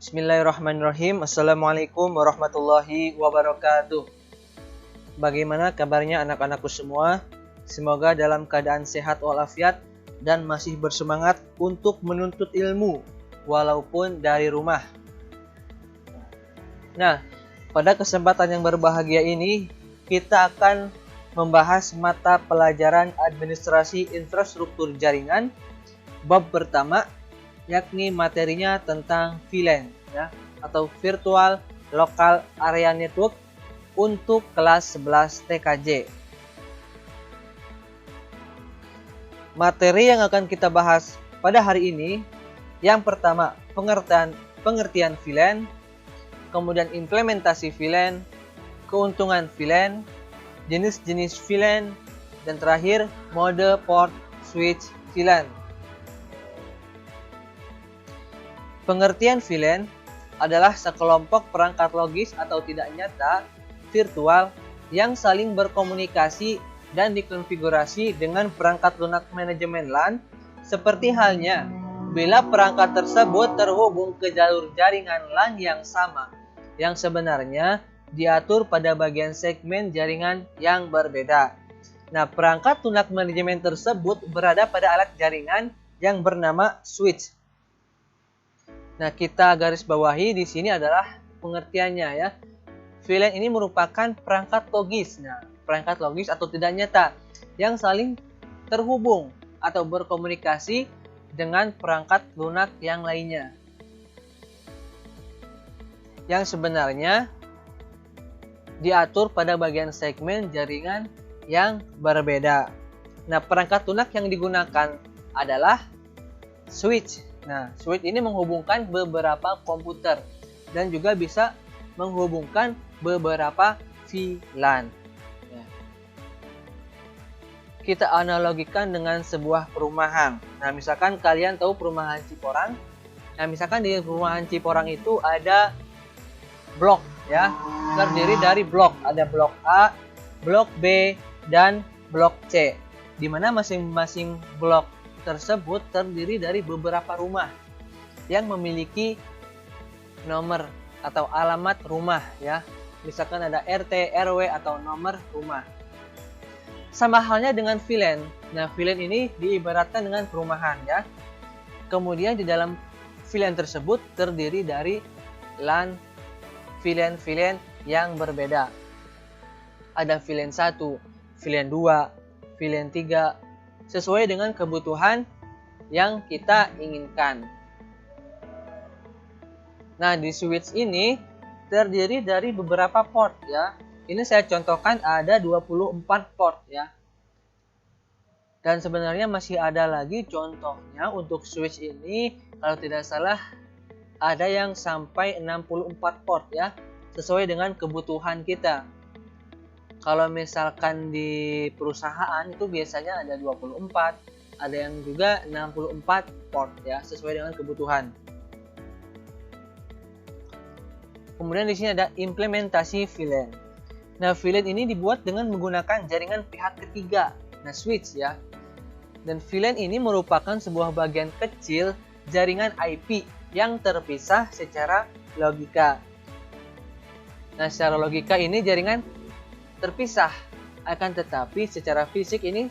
Bismillahirrahmanirrahim. Assalamualaikum warahmatullahi wabarakatuh. Bagaimana kabarnya anak-anakku semua? Semoga dalam keadaan sehat walafiat dan masih bersemangat untuk menuntut ilmu walaupun dari rumah. Nah, pada kesempatan yang berbahagia ini kita akan membahas mata pelajaran administrasi infrastruktur jaringan bab pertama, yakni materinya tentang VLAN ya, atau Virtual Local Area Network untuk kelas 11 TKJ. Materi yang akan kita bahas pada hari ini, yang pertama pengertian VLAN, kemudian implementasi VLAN, keuntungan VLAN, jenis-jenis VLAN, dan terakhir mode port switch VLAN. Pengertian VLAN adalah sekelompok perangkat logis atau tidak nyata virtual yang saling berkomunikasi dan dikonfigurasi dengan perangkat lunak manajemen LAN, seperti halnya bila perangkat tersebut terhubung ke jalur jaringan LAN yang sama, yang sebenarnya diatur pada bagian segmen jaringan yang berbeda. Nah, perangkat lunak manajemen tersebut berada pada alat jaringan yang bernama switch. Nah, kita garis bawahi di sini adalah pengertiannya ya. VLAN ini merupakan perangkat logis. Nah, perangkat logis atau tidak nyata yang saling terhubung atau berkomunikasi dengan perangkat lunak yang lainnya, yang sebenarnya diatur pada bagian segmen jaringan yang berbeda. Nah, perangkat lunak yang digunakan adalah switch. Nah, switch ini menghubungkan beberapa komputer dan juga bisa menghubungkan beberapa VLAN. Ya. Kita analogikan dengan sebuah perumahan. Nah, misalkan kalian tahu perumahan Ciporang. Nah, misalkan di perumahan Ciporang itu ada blok ya, terdiri dari blok. Ada blok A, blok B, dan blok C. Di mana masing-masing blok tersebut terdiri dari beberapa rumah yang memiliki nomor atau alamat rumah ya. Misalkan ada RT, RW atau nomor rumah. Sama halnya dengan VLAN. Nah, VLAN ini diibaratkan dengan perumahan ya. Kemudian di dalam VLAN tersebut terdiri dari LAN, VLAN yang berbeda. Ada VLAN 1, VLAN 2, VLAN 3, sesuai dengan kebutuhan yang kita inginkan. Nah, di switch ini terdiri dari beberapa port ya. Ini saya contohkan ada 24 port ya. Dan sebenarnya masih ada lagi contohnya untuk switch ini, kalau tidak salah ada yang sampai 64 port ya, sesuai dengan kebutuhan kita. Kalau misalkan di perusahaan itu biasanya ada 24, ada yang juga 64 port ya, sesuai dengan kebutuhan. Kemudian di sini ada implementasi VLAN. Nah, VLAN ini dibuat dengan menggunakan jaringan pihak ketiga, nah switch ya. Dan VLAN ini merupakan sebuah bagian kecil jaringan IP yang terpisah secara logika. Nah, secara logika ini jaringan terpisah, akan tetapi secara fisik ini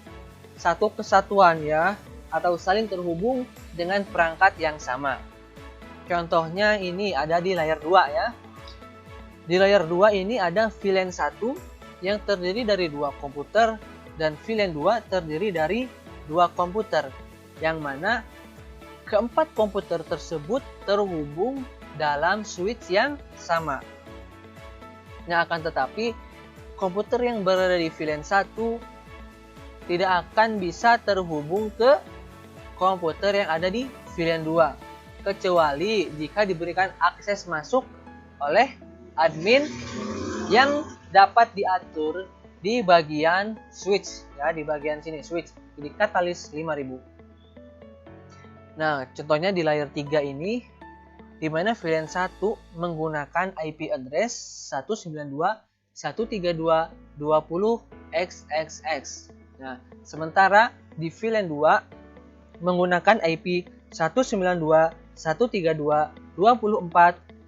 satu kesatuan ya, atau saling terhubung dengan perangkat yang sama. Contohnya ini ada di layar 2 ya. Di layar 2 ini ada VLAN 1 yang terdiri dari 2 komputer dan VLAN 2 terdiri dari 2 komputer, yang mana keempat komputer tersebut terhubung dalam switch yang sama. Nah, akan tetapi komputer yang berada di VLAN 1 tidak akan bisa terhubung ke komputer yang ada di VLAN 2, kecuali jika diberikan akses masuk oleh admin yang dapat diatur di bagian switch ya, di bagian sini switch, di Catalyst 5000. Nah, contohnya di layar 3 ini, di mana VLAN 1 menggunakan IP address 192.168.20xxx. Nah, sementara di VLAN 2 menggunakan IP 192.132.24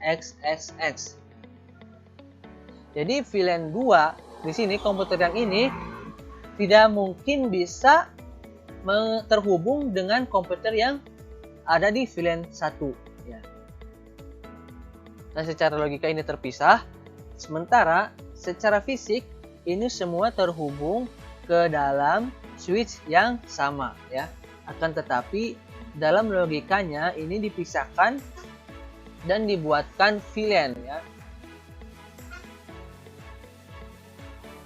XXX. Jadi VLAN 2 di sini, komputer yang ini tidak mungkin bisa terhubung dengan komputer yang ada di VLAN 1 ya. Nah, secara logika ini terpisah, sementara secara fisik ini semua terhubung ke dalam switch yang sama ya. Akan tetapi dalam logikanya ini dipisahkan dan dibuatkan VLAN ya.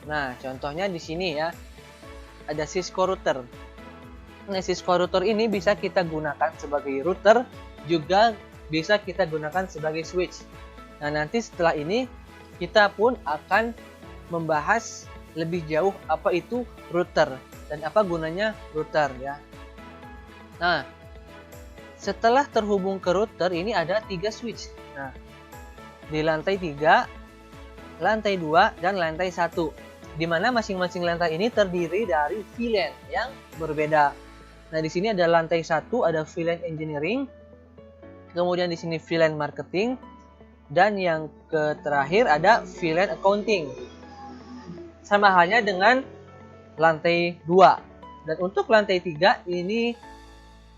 Nah, contohnya di sini ya, ada Cisco router. Nah, Cisco router ini bisa kita gunakan sebagai router, juga bisa kita gunakan sebagai switch. Nah, nanti setelah ini kita pun akan membahas lebih jauh apa itu router dan apa gunanya router ya. Nah, setelah terhubung ke router ini ada 3 switch. Nah, di lantai 3, lantai 2, dan lantai 1. Di mana masing-masing lantai ini terdiri dari VLAN yang berbeda. Nah, di sini ada lantai 1 ada VLAN engineering, kemudian di sini VLAN marketing, dan yang terakhir ada VLAN accounting. Sama halnya dengan lantai 2. Dan untuk lantai 3 ini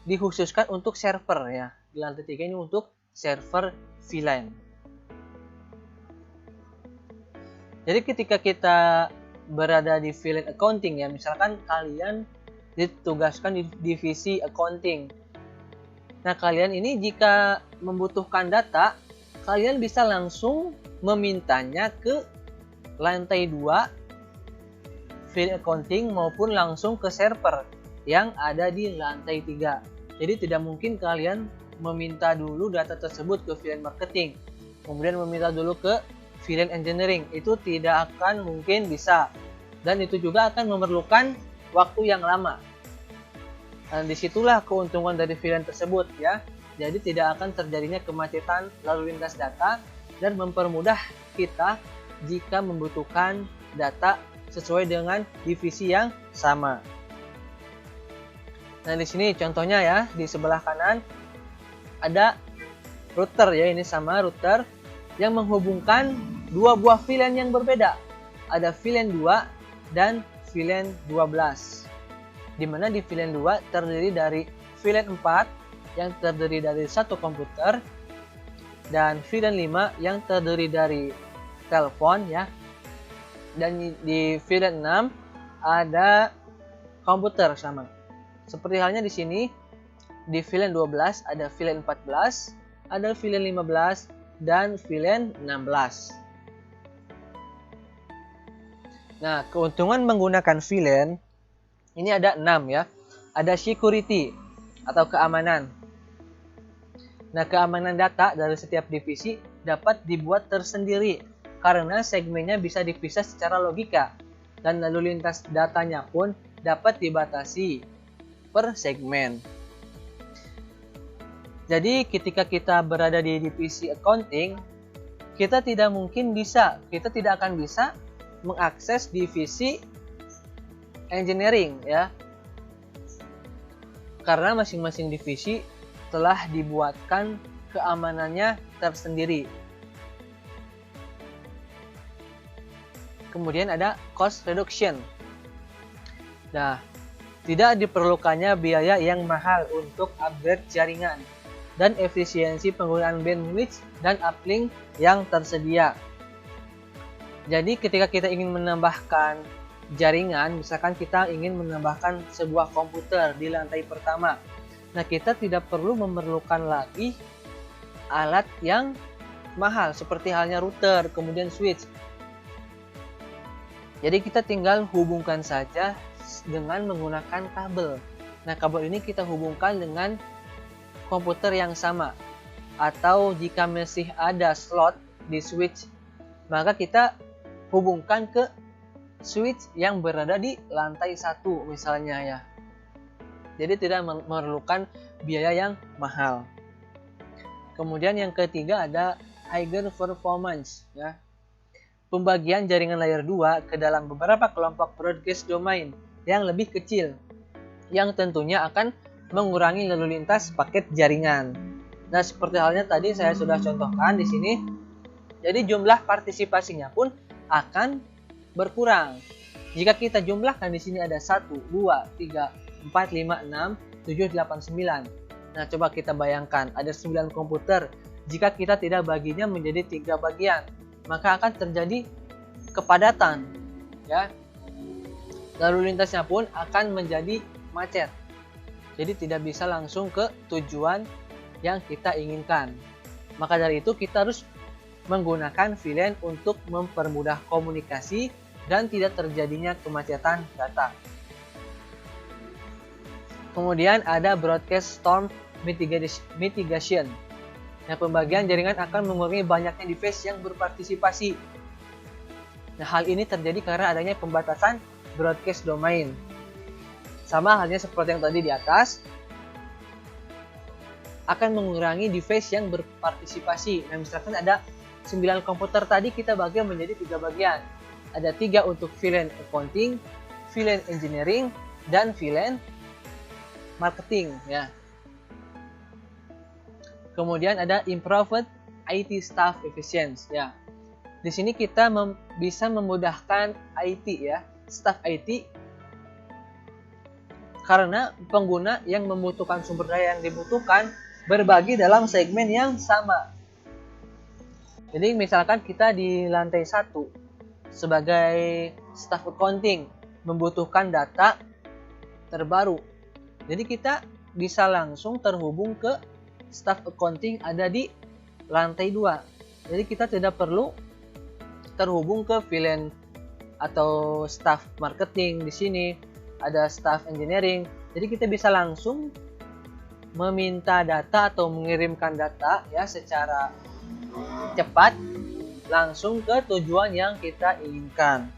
dikhususkan untuk server ya. Di lantai 3 ini untuk server VLAN. Jadi ketika kita berada di VLAN accounting ya, misalkan kalian ditugaskan di divisi accounting. Nah, kalian ini jika membutuhkan data, kalian bisa langsung memintanya ke lantai 2 VLAN accounting maupun langsung ke server yang ada di lantai 3. Jadi tidak mungkin kalian meminta dulu data tersebut ke VLAN marketing, kemudian meminta dulu ke VLAN engineering. Itu tidak akan mungkin bisa, dan itu juga akan memerlukan waktu yang lama. Dan disitulah keuntungan dari VLAN tersebut ya. Jadi tidak akan terjadinya kemacetan lalu lintas data dan mempermudah kita jika membutuhkan data sesuai dengan divisi yang sama. Nah, di sini contohnya ya, di sebelah kanan ada router ya, ini sama router yang menghubungkan dua buah VLAN yang berbeda. Ada VLAN 2 dan VLAN 12. Di mana di VLAN 2 terdiri dari VLAN 4 yang terdiri dari satu komputer, dan VLAN 5 yang terdiri dari telepon ya. Dan di VLAN 6 ada komputer sama. Seperti halnya di sini di VLAN 12 ada VLAN 14, ada VLAN 15 dan VLAN 16. Nah, keuntungan menggunakan VLAN ini ada 6 ya. Ada security atau keamanan. Nah, keamanan data dari setiap divisi dapat dibuat tersendiri karena segmennya bisa dipisah secara logika dan lalu lintas datanya pun dapat dibatasi per segmen. Jadi ketika kita berada di divisi accounting, kita tidak akan bisa mengakses divisi engineering ya. Karena masing-masing divisi telah dibuatkan keamanannya tersendiri. Kemudian ada cost reduction. Nah, tidak diperlukannya biaya yang mahal untuk upgrade jaringan dan efisiensi penggunaan bandwidth dan uplink yang tersedia. Jadi ketika kita ingin menambahkan jaringan, misalkan kita ingin menambahkan sebuah komputer di lantai pertama, nah kita tidak perlu memerlukan lagi alat yang mahal seperti halnya router, kemudian switch. Jadi kita tinggal hubungkan saja dengan menggunakan kabel. Nah, kabel ini kita hubungkan dengan komputer yang sama. Atau jika masih ada slot di switch, maka kita hubungkan ke switch yang berada di lantai 1 misalnya ya. Jadi tidak memerlukan biaya yang mahal. Kemudian yang ketiga ada higher performance ya. Pembagian jaringan layer 2 ke dalam beberapa kelompok broadcast domain yang lebih kecil, yang tentunya akan mengurangi lalu lintas paket jaringan. Nah, seperti halnya tadi saya sudah contohkan di sini. Jadi jumlah partisipasinya pun akan berkurang. Jika kita jumlahkan di sini ada 1, 2, 3, 4, 5, 6, 7, 8, 9. Nah, coba kita bayangkan ada 9 komputer. Jika kita tidak baginya menjadi 3 bagian, maka akan terjadi kepadatan, ya. Lalu lintasnya pun akan menjadi macet. Jadi tidak bisa langsung ke tujuan yang kita inginkan. Maka dari itu kita harus menggunakan VLAN untuk mempermudah komunikasi dan tidak terjadinya kemacetan data. Kemudian ada broadcast storm mitigation. Nah, pembagian jaringan akan mengurangi banyaknya device yang berpartisipasi. Nah, hal ini terjadi karena adanya pembatasan broadcast domain. Sama halnya seperti yang tadi di atas, akan mengurangi device yang berpartisipasi. Nah, misalkan ada 9 komputer tadi kita bagi menjadi 3 bagian. Ada 3 untuk VLAN accounting, VLAN engineering, dan VLAN marketing, ya. Kemudian ada improved IT staff efficiency, ya. Di sini kita bisa memudahkan IT, ya, staff IT, karena pengguna yang membutuhkan sumber daya yang dibutuhkan berbagi dalam segmen yang sama. Jadi misalkan kita di lantai 1 sebagai staff accounting membutuhkan data terbaru. Jadi kita bisa langsung terhubung ke staff accounting ada di lantai 2. Jadi kita tidak perlu terhubung ke VLAN atau staff marketing. Di sini ada staff engineering. Jadi kita bisa langsung meminta data atau mengirimkan data, ya, secara cepat langsung ke tujuan yang kita inginkan.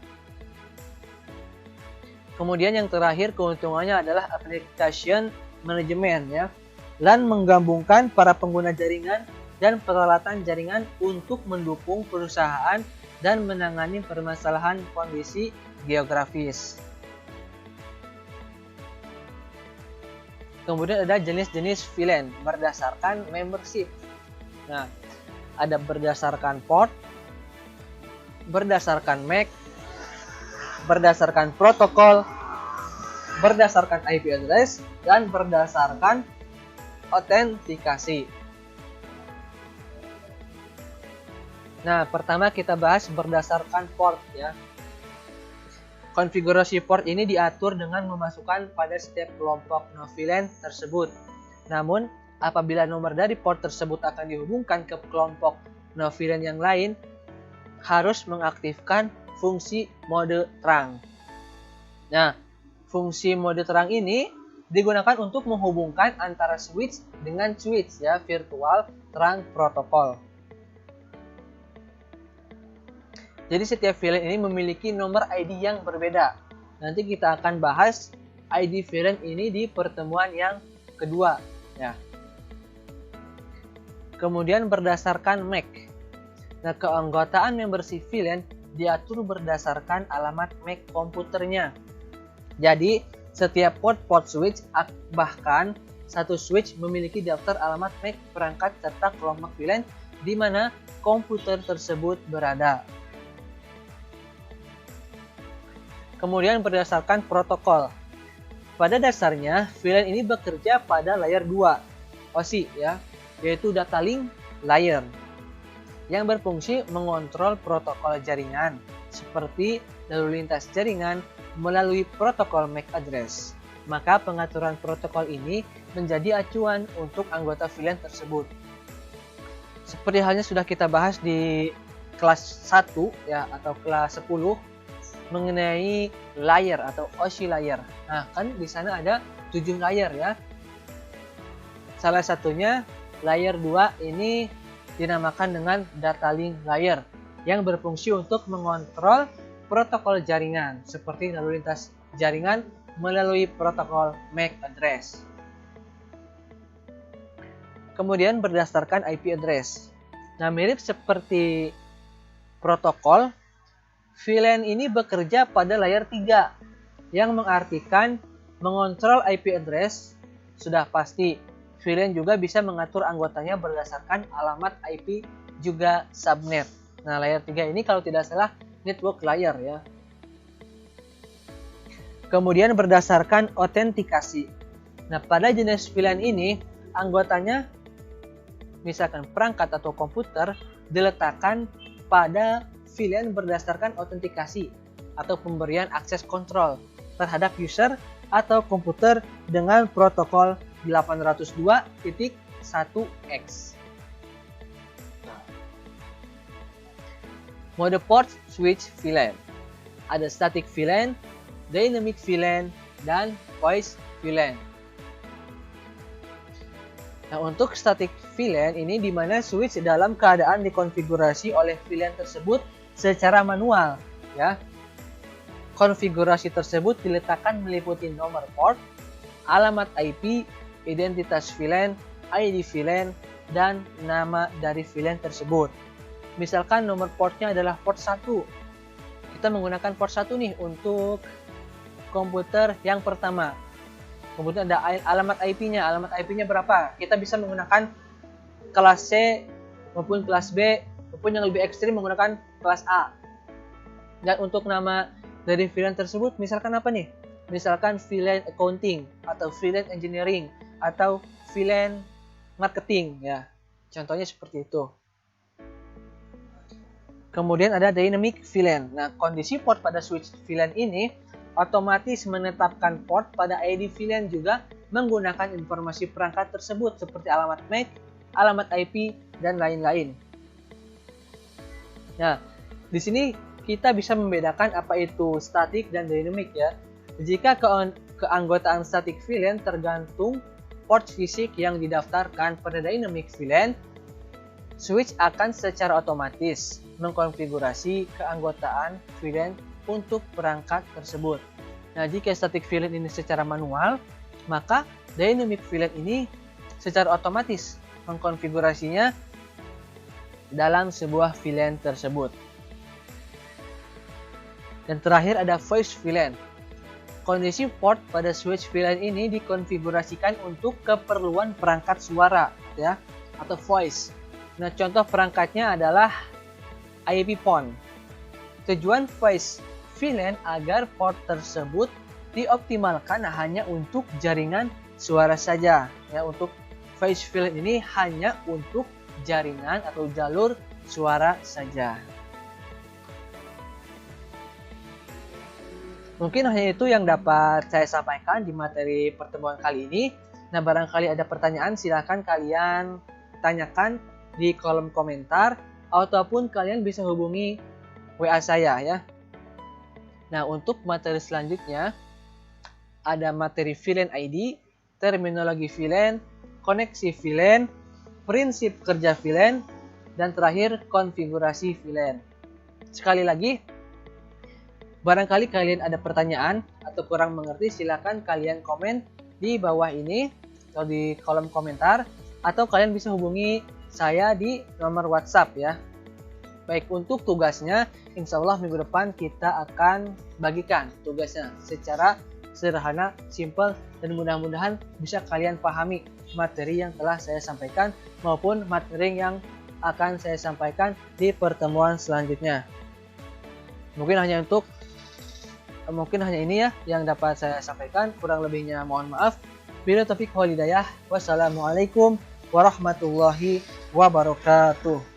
Kemudian yang terakhir keuntungannya adalah application management, ya. LAN menggabungkan para pengguna jaringan dan peralatan jaringan untuk mendukung perusahaan dan menangani permasalahan kondisi geografis. Kemudian ada jenis-jenis VLAN berdasarkan membership. Nah, ada berdasarkan port, berdasarkan MAC, berdasarkan protokol, berdasarkan IP address, dan berdasarkan autentikasi. Nah, pertama kita bahas berdasarkan port, ya. Konfigurasi port ini diatur dengan memasukkan pada setiap kelompok VLAN tersebut. Namun, apabila nomor dari port tersebut akan dihubungkan ke kelompok VLAN yang lain, harus mengaktifkan fungsi mode terang. Nah, fungsi mode terang ini digunakan untuk menghubungkan antara switch dengan switch, ya, virtual terang protokol. Jadi setiap VLAN ini memiliki nomor ID yang berbeda. Nanti kita akan bahas ID VLAN ini di pertemuan yang kedua, ya. Kemudian berdasarkan MAC. Nah, keanggotaan membership VLAN diatur berdasarkan alamat MAC komputernya. Jadi, setiap port switch, bahkan satu switch memiliki daftar alamat MAC perangkat serta kelompok VLAN di mana komputer tersebut berada. Kemudian berdasarkan protokol. Pada dasarnya, VLAN ini bekerja pada layer 2 OSI, ya, yaitu data link layer, yang berfungsi mengontrol protokol jaringan seperti lalu lintas jaringan melalui protokol MAC address. Maka pengaturan protokol ini menjadi acuan untuk anggota VLAN tersebut. Seperti halnya sudah kita bahas di kelas 1, ya, atau kelas 10 mengenai layer atau OSI layer. Nah, kan di sana ada 7 layer, ya. Salah satunya layer 2 ini dinamakan dengan data link layer yang berfungsi untuk mengontrol protokol jaringan seperti lalu lintas jaringan melalui protokol MAC address. Kemudian berdasarkan IP address. Nah, mirip seperti protokol, VLAN ini bekerja pada layer 3 yang mengartikan mengontrol IP address sudah pasti. VLAN juga bisa mengatur anggotanya berdasarkan alamat IP juga subnet. Nah, layer 3 ini kalau tidak salah network layer ya. Kemudian berdasarkan autentikasi. Nah, pada jenis VLAN ini anggotanya misalkan perangkat atau komputer diletakkan pada VLAN berdasarkan autentikasi atau pemberian akses kontrol terhadap user atau komputer dengan protokol 802.1x. Mode port switch VLAN. Ada static VLAN, dynamic VLAN, dan voice VLAN. Nah, untuk static VLAN ini di mana switch dalam keadaan dikonfigurasi oleh VLAN tersebut secara manual, ya. Konfigurasi tersebut diletakkan meliputi nomor port, alamat IP, identitas VLAN, ID VLAN, dan nama dari VLAN tersebut. Misalkan nomor portnya adalah port 1. Kita menggunakan port 1 nih untuk komputer yang pertama. Kemudian ada alamat IP-nya. Alamat IP-nya berapa? Kita bisa menggunakan kelas C maupun kelas B, maupun yang lebih ekstrim menggunakan kelas A. Dan untuk nama dari VLAN tersebut misalkan apa nih? Misalkan VLAN accounting atau VLAN engineering atau VLAN marketing ya. Contohnya seperti itu. Kemudian ada dynamic VLAN. Nah, kondisi port pada switch VLAN ini otomatis menetapkan port pada ID VLAN juga menggunakan informasi perangkat tersebut seperti alamat MAC, alamat IP, dan lain-lain. Nah, di sini kita bisa membedakan apa itu static dan dynamic ya. Jika keanggotaan static VLAN tergantung port fisik yang didaftarkan pada dynamic VLAN, switch akan secara otomatis mengkonfigurasi keanggotaan VLAN untuk perangkat tersebut. Nah, jika static VLAN ini secara manual, maka dynamic VLAN ini secara otomatis mengkonfigurasinya dalam sebuah VLAN tersebut. Dan terakhir ada voice VLAN. Kondisi port pada switch VLAN ini dikonfigurasikan untuk keperluan perangkat suara ya, atau voice. Nah, contoh perangkatnya adalah IP phone. Tujuan voice VLAN agar port tersebut dioptimalkan hanya untuk jaringan suara saja. Ya, untuk voice VLAN ini hanya untuk jaringan atau jalur suara saja. Mungkin hanya itu yang dapat saya sampaikan di materi pertemuan kali ini. Nah, barangkali ada pertanyaan silahkan kalian tanyakan di kolom komentar ataupun kalian bisa hubungi WA saya ya. Nah, untuk materi selanjutnya ada materi VLAN ID, terminologi VLAN, koneksi VLAN, prinsip kerja VLAN, dan terakhir konfigurasi VLAN. Sekali lagi, barangkali kalian ada pertanyaan atau kurang mengerti, silakan kalian komen di bawah ini atau di kolom komentar, atau kalian bisa hubungi saya di nomor WhatsApp ya. Baik, untuk tugasnya, insya Allah minggu depan kita akan bagikan tugasnya secara sederhana, simple, dan mudah-mudahan bisa kalian pahami materi yang telah saya sampaikan maupun materi yang akan saya sampaikan di pertemuan selanjutnya. Mungkin hanya ini ya yang dapat saya sampaikan. Kurang lebihnya mohon maaf. Bila taufiq wal hidayah. Wassalamualaikum warahmatullahi wabarakatuh.